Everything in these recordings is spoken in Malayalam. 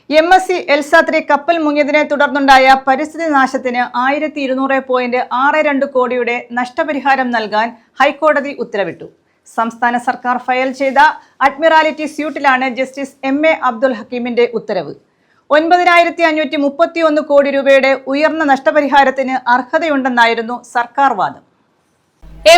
MSC എൽസ-3 കപ്പൽ മുങ്ങിയതിനെ തുടർന്നുണ്ടായ പരിസ്ഥിതി നാശത്തിന് 1200.62 കോടിയുടെ നഷ്ടപരിഹാരം നൽകാൻ ഹൈക്കോടതി ഉത്തരവിട്ടു. സംസ്ഥാന സർക്കാർ ഫയൽ ചെയ്ത അഡ്മിറാലിറ്റി സ്യൂട്ടിലാണ് ജസ്റ്റിസ് MA അബ്ദുൽ ഹക്കീമിന്റെ ഉത്തരവ്. 9531 കോടി രൂപയുടെ ഉയർന്ന നഷ്ടപരിഹാരത്തിന് അർഹതയുണ്ടെന്നായിരുന്നു സർക്കാർ വാദം.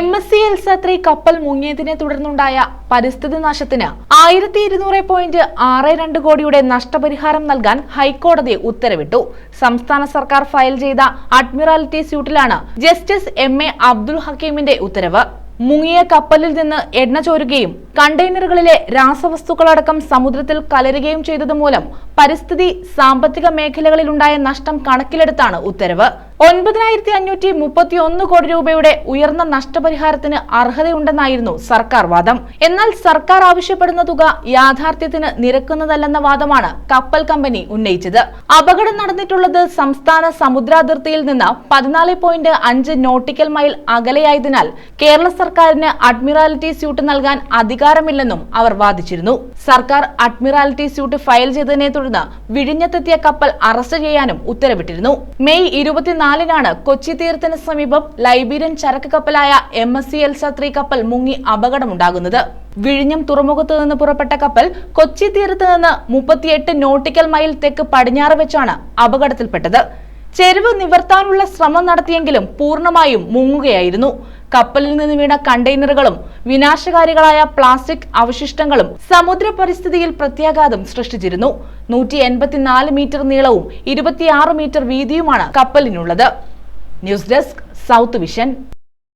MSC എൽസ-3 കപ്പൽ മുങ്ങിയതിനെ തുടർന്നുണ്ടായ പരിസ്ഥിതി നാശത്തിന് 1200.62 കോടിയുടെ നഷ്ടപരിഹാരം നൽകാൻ ഹൈക്കോടതി ഉത്തരവിട്ടു. സംസ്ഥാന സർക്കാർ ഫയൽ ചെയ്ത അഡ്മിറാലിറ്റി സ്യൂട്ടിലാണ് ജസ്റ്റിസ് MA അബ്ദുൽ ഹക്കീമിന്റെ ഉത്തരവ്. മുങ്ങിയ കപ്പലിൽ നിന്ന് എണ്ണ ചോരുകയും കണ്ടെയ്നറുകളിലെ രാസവസ്തുക്കളടക്കം സമുദ്രത്തിൽ കലരുകയും ചെയ്തതുമൂലം പരിസ്ഥിതി സാമ്പത്തിക മേഖലകളിലുണ്ടായ നഷ്ടം കണക്കിലെടുത്താണ് ഉത്തരവ്. 9531 കോടി രൂപയുടെ ഉയർന്ന നഷ്ടപരിഹാരത്തിന് അർഹതയുണ്ടെന്നായിരുന്നു സർക്കാർ വാദം. എന്നാൽ സർക്കാർ ആവശ്യപ്പെടുന്ന തുക യാഥാർത്ഥ്യത്തിന് നിരക്കുന്നതല്ലെന്ന വാദമാണ് കപ്പൽ കമ്പനി ഉന്നയിച്ചത്. അപകടം നടന്നിട്ടുള്ളത് സംസ്ഥാന സമുദ്രാതിർത്തിയിൽ നിന്ന് 14.5 നോട്ടിക്കൽ മൈൽ അകലെയായതിനാൽ കേരള സർക്കാരിന് അഡ്മിറാലിറ്റി സ്യൂട്ട് നൽകാൻ അധികാരമില്ലെന്നും അവർ വാദിച്ചിരുന്നു. സർക്കാർ അഡ്മിറാലിറ്റി സ്യൂട്ട് ഫയൽ ചെയ്തതിനെ തുടർന്ന് വിഴിഞ്ഞത്തെത്തിയ കപ്പൽ അറസ്റ്റ് ചെയ്യാനും ഉത്തരവിട്ടിരുന്നു. മെയ് 24-നാണ് കൊച്ചി തീരത്തിന് സമീപം ലൈബീരിയൻ ചരക്ക് കപ്പലായ MSC എൽസ-3 കപ്പൽ മുങ്ങി അപകടമുണ്ടാകുന്നത്. വിഴിഞ്ഞം തുറമുഖത്ത് നിന്ന് പുറപ്പെട്ട കപ്പൽ കൊച്ചി തീരത്ത് നിന്ന് 38 നോട്ടിക്കൽ മൈൽ തെക്ക് പടിഞ്ഞാറ് വെച്ചാണ് അപകടത്തിൽപ്പെട്ടത്. ചെരുവ് നിവർത്താനുള്ള ശ്രമം നടത്തിയെങ്കിലും പൂർണ്ണമായും മുങ്ങുകയായിരുന്നു. കപ്പലിൽ നിന്ന് വീണ കണ്ടെയ്നറുകളും വിനാശകാരികളായ പ്ലാസ്റ്റിക് അവശിഷ്ടങ്ങളും സമുദ്ര പരിസ്ഥിതിയിൽ പ്രത്യാഘാതം സൃഷ്ടിച്ചിരുന്നു. 184 മീറ്റർ നീളവും 26 മീറ്റർ വീതിയുമാണ് കപ്പലിനുള്ളത്. News desk South vision.